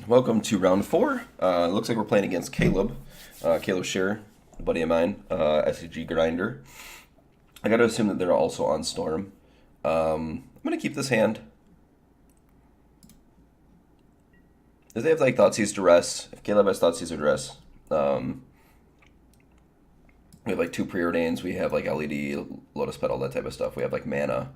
Welcome to round four. Looks like we're playing against Caleb. Caleb Scherer, a buddy of mine, SCG Grinder. I gotta assume that they're also on Storm. I'm gonna keep this hand. If they have like Thoughtseize Duress, if Caleb has Thoughtseize or Duress, we have like two Preordains, we have like LED, Lotus Petal, that type of stuff. We have like mana.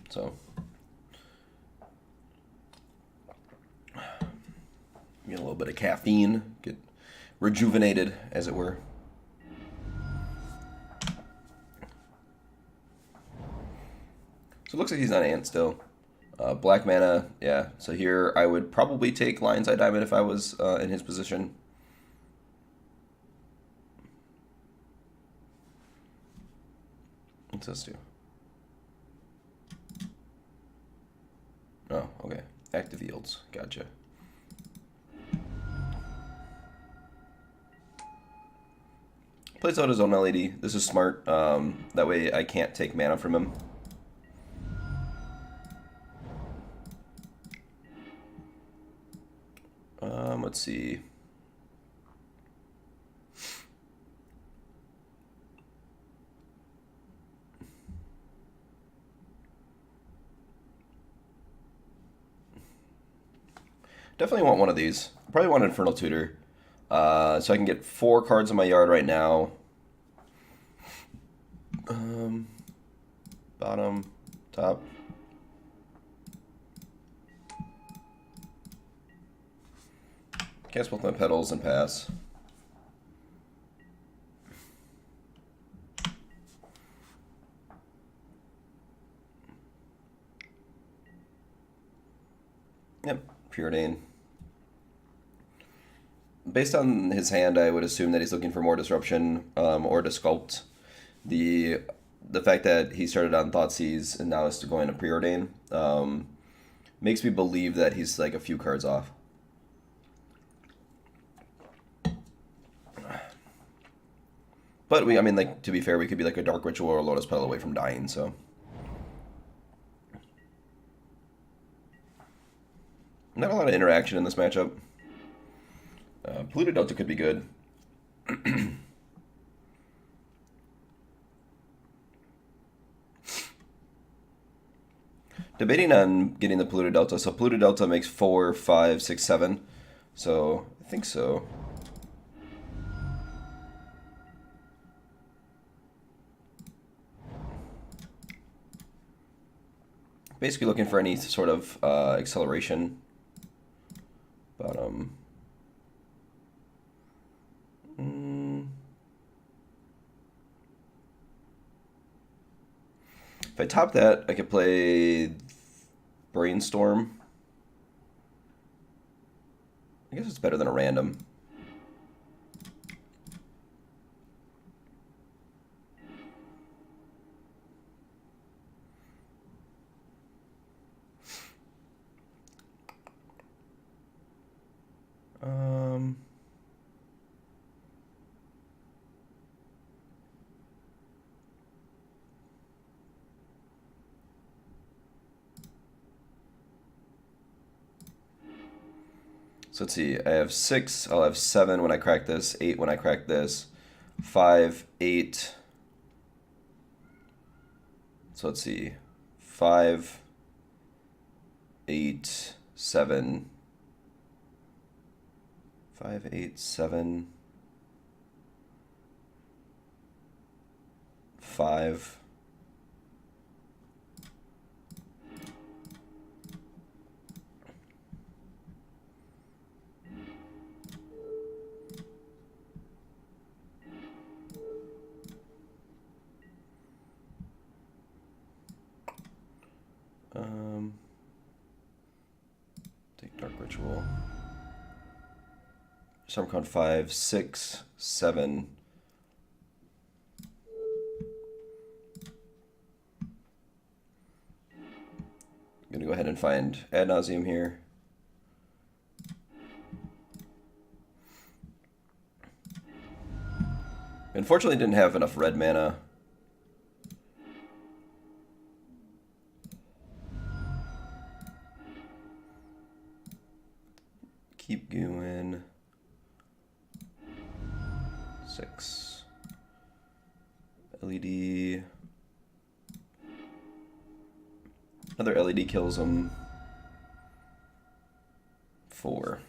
So get a little bit of caffeine, get rejuvenated, as it were. So it looks like he's on Ant still. Black mana, yeah. So here I would probably take Lion's Eye Diamond if I was in his position. What's this do? Oh, okay. Active yields. Gotcha. Plays out his own LED. This is smart. That way I can't take mana from him. Let's see. Definitely want one of these. Probably want Infernal Tutor. So I can get 4 cards in my yard right now. Bottom, top. Cast both my petals and pass. Yep, Preordain. Based on his hand, I would assume that he's looking for more disruption or to sculpt. The fact that he started on Thoughtseize and now is going to Preordain makes me believe that he's like a few cards off. But I mean, like, to be fair, we could be like a Dark Ritual or a Lotus Petal away from dying, so. Not a lot of interaction in this matchup. Polluted Delta could be good. Debating on getting the Polluted Delta. So Polluted Delta makes 4, 5, 6, 7. So I think so. Basically looking for any sort of acceleration. But if I top that, I could play Brainstorm. I guess it's better than a random. So let's see, I have 6, I'll have 7 when I crack this, 8 when I crack this, 5, 8. So let's see, 5, 8, 7, 5, 8, 7, 5. Take Dark Ritual. Stormcon 5, 6, 7. I'm gonna go ahead and find Ad Nauseam here. Unfortunately, didn't have enough red mana. Keep going. 6. LED. Another LED kills him. 4.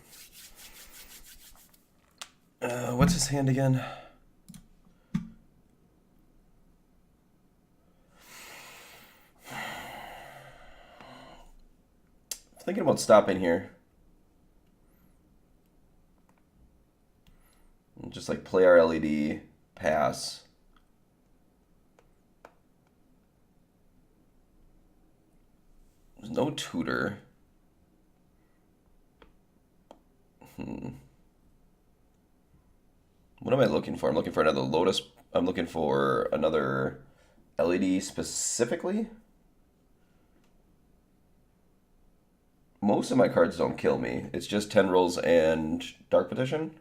What's his hand again? Thinking about stopping here. Just like play our LED, pass. There's no tutor. What am I looking for? I'm looking for another Lotus. I'm looking for another LED specifically. Most of my cards don't kill me. It's just Tendrils and Dark Petition.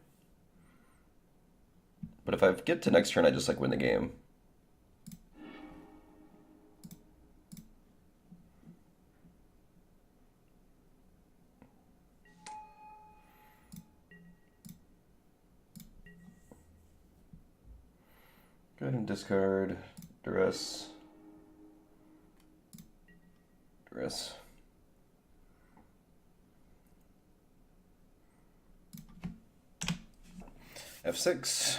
But if I get to next turn, I just like win the game. Go ahead and discard Duress. Duress. F6.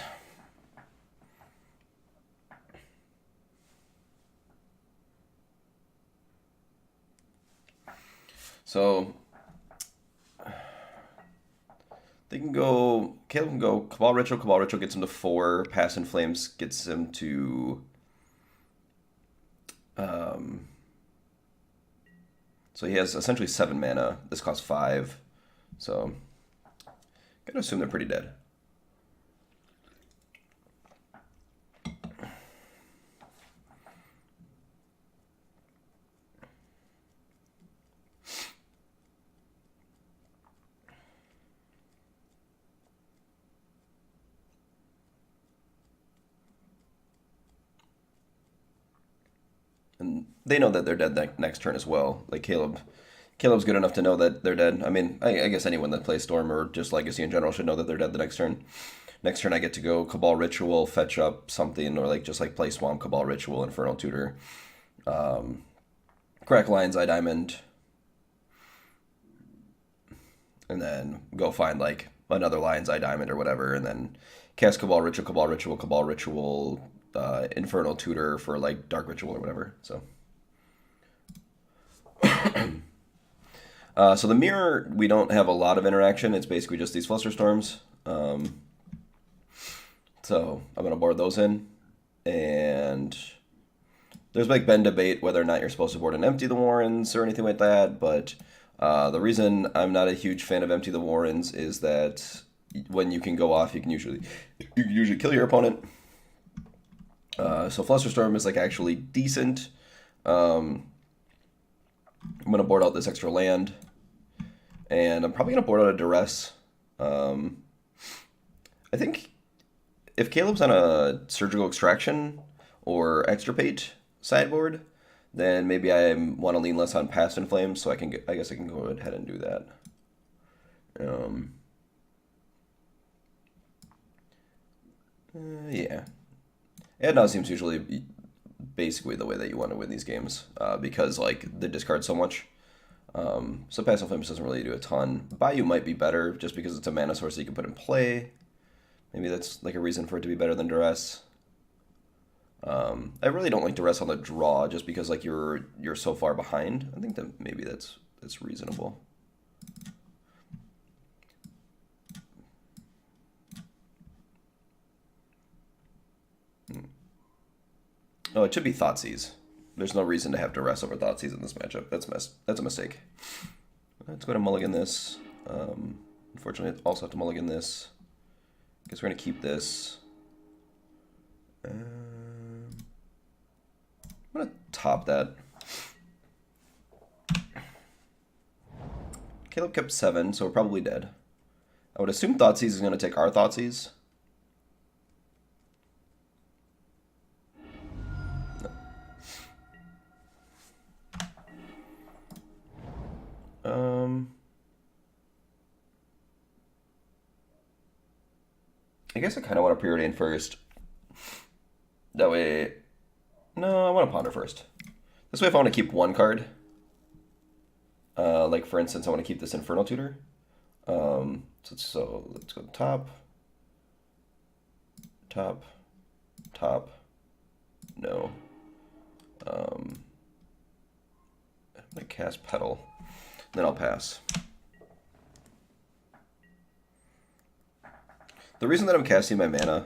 So they can go. Caleb can go Cabal Ritual. Cabal Ritual gets him to 4. Pass in Flames gets him to. So he has essentially 7 mana. This costs 5. So gotta assume they're pretty dead. And they know that they're dead next turn as well. Like Caleb's good enough to know that they're dead. I mean, I guess anyone that plays Storm or just Legacy in general should know that they're dead the next turn. Next turn I get to go Cabal Ritual, fetch up something, or like just like play Swamp, Cabal Ritual, Infernal Tutor. Crack Lion's Eye Diamond. And then go find like another Lion's Eye Diamond or whatever, and then cast Cabal Ritual, Cabal Ritual, Cabal Ritual, Infernal Tutor for like Dark Ritual or whatever. So so the mirror, we don't have a lot of interaction. It's basically just these Flusterstorms. So I'm going to board those in. And there's like been debate whether or not you're supposed to board and empty the Warrens or anything like that. But the reason I'm not a huge fan of empty the Warrens is that when you can go off, you can usually kill your opponent. So Flusterstorm is like actually decent. I'm going to board out this extra land. And I'm probably going to board out a Duress. I think if Caleb's on a Surgical Extraction or Extirpate sideboard, then maybe I want to lean less on Past in Flames, so I guess I can go ahead and do that. Yeah. Ad Nauseam's usually basically the way that you want to win these games, because like they discard so much. So Past in Flames doesn't really do a ton. Bayou might be better just because it's a mana source that you can put in play. Maybe that's like a reason for it to be better than Duress. I really don't like Duress on the draw just because like you're so far behind. I think that maybe that's reasonable. Oh, it should be Thoughtseize. There's no reason to have Duress over Thoughtseize in this matchup. That's a mistake. Let's go to mulligan this. Unfortunately, I also have to mulligan this. Guess we're gonna keep this. I'm gonna top that. Caleb kept 7, so we're probably dead. I would assume Thoughtseize is gonna take our Thoughtseize. I guess I kind of want to preordain first. That way, no, I want to ponder first. This way, if I want to keep one card, like for instance, I want to keep this Infernal Tutor. So let's go top, top, top. No. I'm gonna cast Petal, then I'll pass. The reason that I'm casting my mana,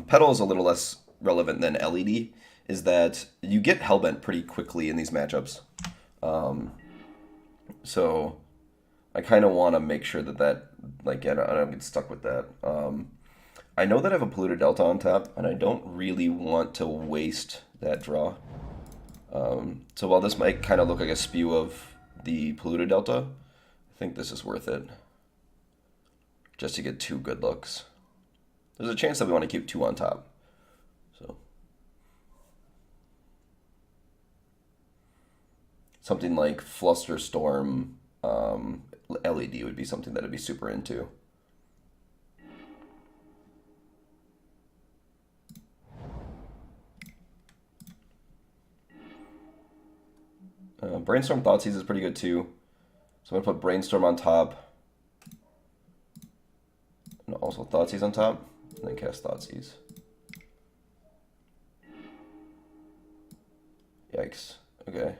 Petal is a little less relevant than LED, is that you get Hellbent pretty quickly in these matchups. So I kind of want to make sure that like I don't get stuck with that. I know that I have a Polluted Delta on tap, and I don't really want to waste that draw. So while this might kind of look like a spew of the Polluted Delta, I think this is worth it. Just to get 2 good looks. There's a chance that we want to keep 2 on top. So something like Flusterstorm LED would be something that I'd be super into. Brainstorm Thoughtseize is pretty good too. So I'm going to put Brainstorm on top. And also Thoughtseize on top. And then cast Thoughtseize. Yikes. Okay.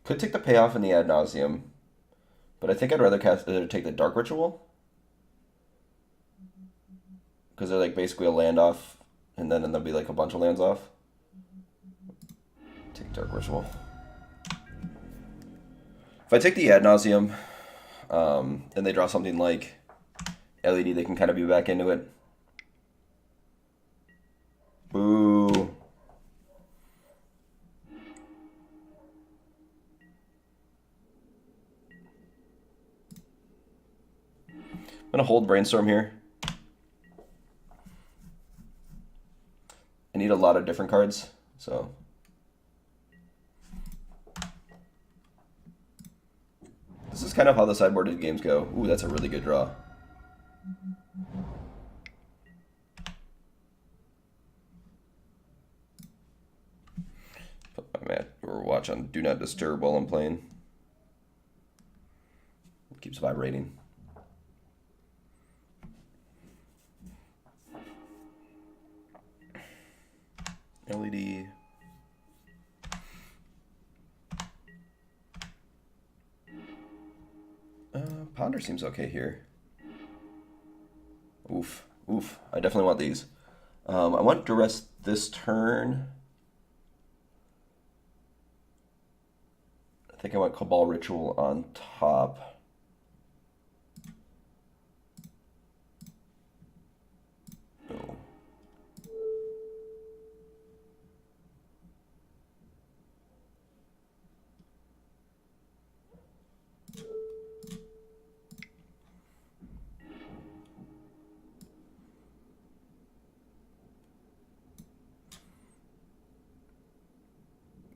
Could take the payoff in the Ad Nauseam. But I think I'd rather take the Dark Ritual. Because they're like basically a land off, and then there'll be like a bunch of lands off. Take Dark Ritual. If I take the Ad Nauseam, and they draw something like LED, they can kind of be back into it. Boo. I'm gonna hold Brainstorm here. I need a lot of different cards, so. This is kind of how the sideboarded games go. Ooh, that's a really good draw. Put my mat or watch on Do Not Disturb while I'm playing. It keeps vibrating. LED. Ponder seems okay here. Oof. Oof. I definitely want these. I want Duress this turn. I think I want Cabal Ritual on top. No.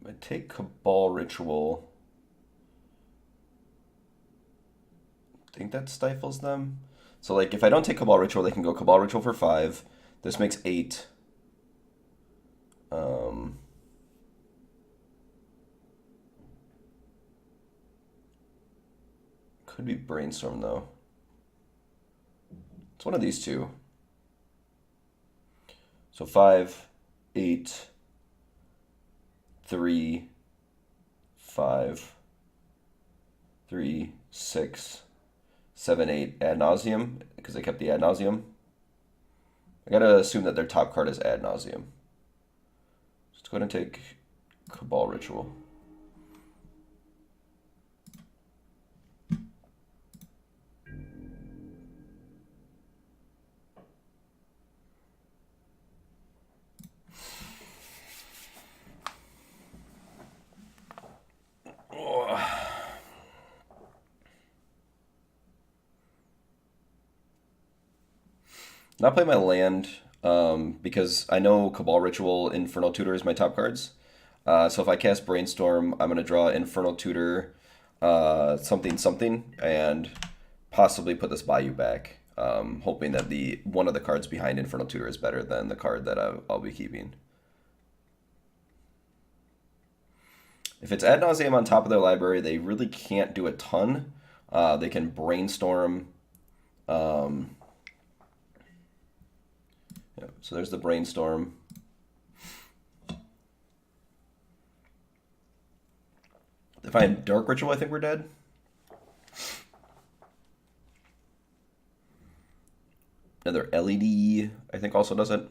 I take Cabal Ritual. I think that stifles them. So like if I don't take Cabal Ritual, they can go Cabal Ritual for 5. This makes 8. Could be Brainstorm though. It's one of these two. So 5, 8, 3, 5, 3, 6, 7, 8, Ad Nauseam, because they kept the Ad Nauseam. I gotta assume that their top card is Ad Nauseam. Let's go ahead and take Cabal Ritual. Not play my land because I know Cabal Ritual, Infernal Tutor is my top cards. So if I cast Brainstorm, I'm going to draw Infernal Tutor, something something, and possibly put this Bayou back, hoping that the one of the cards behind Infernal Tutor is better than the card that I'll be keeping. If it's Ad Nauseam on top of their library, they really can't do a ton. They can Brainstorm. Um, yeah, so there's the Brainstorm. If I had Dark Ritual, I think we're dead. Another LED, I think, also does it.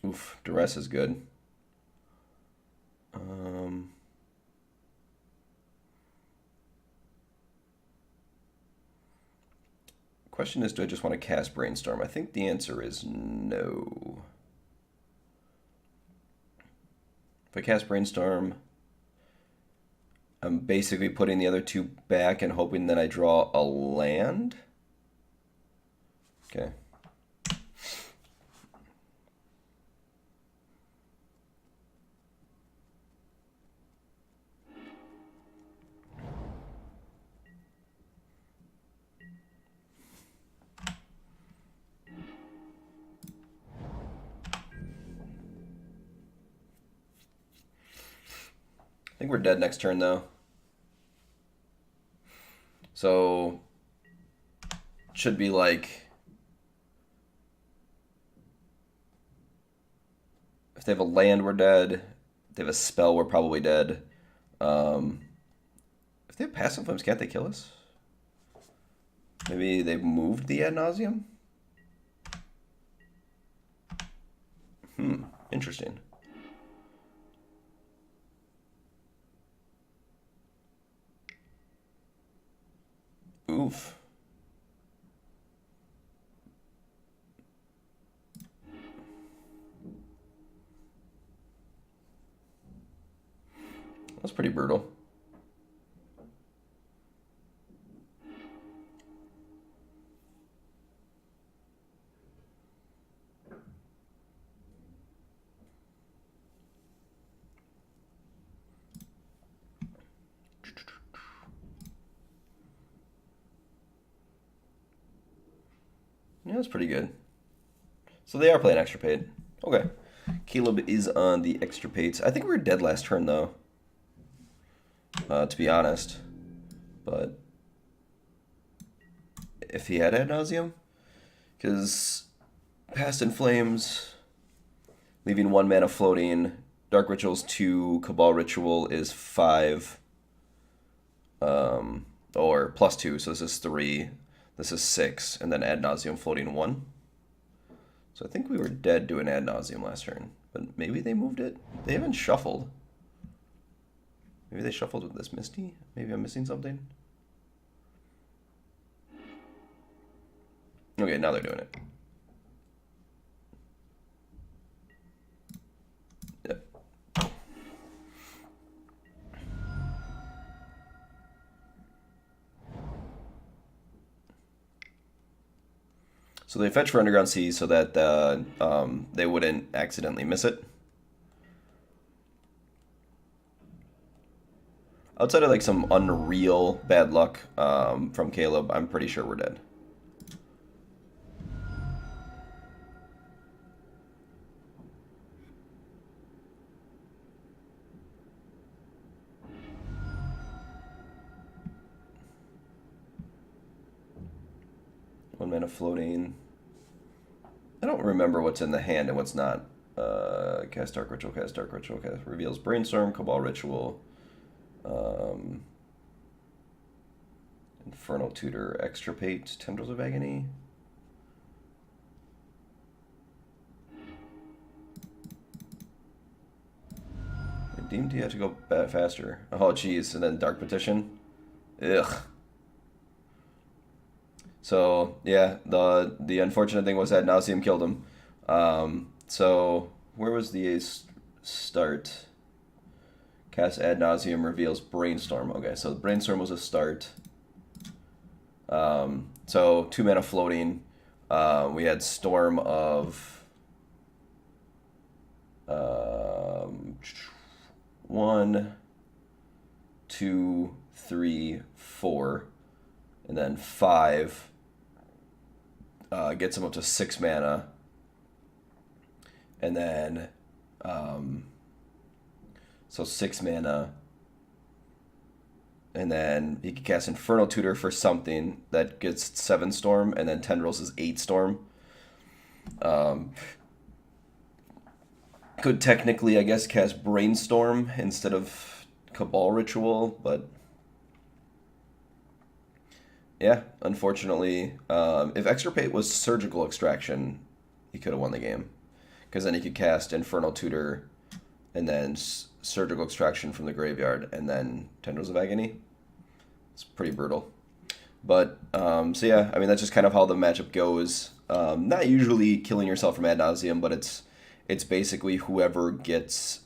Oof, Duress is good. Um, Question is, do I just want to cast Brainstorm? I think the answer is no. If I cast Brainstorm, I'm basically putting the other two back and hoping that I draw a land. Okay. I think we're dead next turn, though. So, should be like, if they have a land, we're dead. If they have a spell, we're probably dead. Um, if they have passive flames, can't they kill us? Maybe they've moved the Ad Nauseam? Interesting. Oof. That's pretty brutal. Yeah, that's pretty good. So they are playing Extirpate. Okay. Caleb is on the Extirpates. I think we were dead last turn, though. To be honest. But if he had Ad Nauseam, because Past in Flames, leaving 1 mana floating, Dark Ritual's 2, Cabal Ritual is 5, or plus 2, so this is 3, this is 6, and then Ad Nauseam floating 1. So I think we were dead doing Ad Nauseam last turn, but maybe they moved it? They haven't shuffled. Maybe they shuffled with this Misty? Maybe I'm missing something? Okay, now they're doing it. Yep. So they fetch for Underground Sea so that they wouldn't accidentally miss it. Outside of like some unreal bad luck from Caleb, I'm pretty sure we're dead. One mana floating. I don't remember what's in the hand and what's not. Cast Dark Ritual, cast Dark Ritual, cast reveals Brainstorm, Cabal Ritual, Infernal Tutor, Extirpate, Tendrils of Agony. Deemed you have to go faster. Oh, geez, and then Dark Petition. Ugh. So yeah, the unfortunate thing was that Nauseam killed him. So where was the start? Cast Ad Nauseam reveals Brainstorm. Okay, so Brainstorm was a start. So 2 mana floating. We had Storm of um, 1, 2, 3, 4, and then 5 gets him up to 6 mana, and then um, so 6 mana, and then he can cast Infernal Tutor for something that gets 7 storm, and then Tendrils is 8 storm. Um, could technically, I guess, cast Brainstorm instead of Cabal Ritual, but yeah, unfortunately, if Extirpate was Surgical Extraction, he could have won the game because then he could cast Infernal Tutor and then Surgical Extraction from the graveyard and then Tendrils of Agony. It's pretty brutal. But so yeah, I mean that's just kind of how the matchup goes. Not usually killing yourself from ad nauseum, but it's basically whoever goes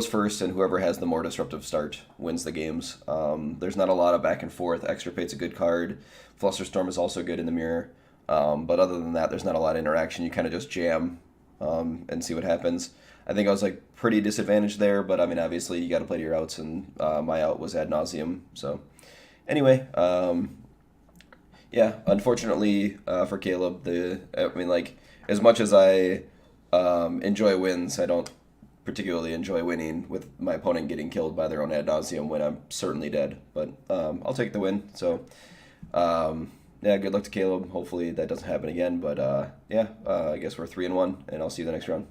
first and whoever has the more disruptive start wins the games. There's not a lot of back and forth. Extirpate's a good card. Flusterstorm is also good in the mirror. But other than that, there's not a lot of interaction. You kind of just jam and see what happens. I think I was like pretty disadvantaged there, but I mean, obviously you got to play to your outs, and my out was ad nauseum. So anyway, yeah, unfortunately for Caleb, I mean, like as much as I enjoy wins, I don't particularly enjoy winning with my opponent getting killed by their own ad nauseum when I'm certainly dead. But I'll take the win. So yeah, good luck to Caleb. Hopefully that doesn't happen again. But yeah, I guess we're 3-1, and I'll see you the next round.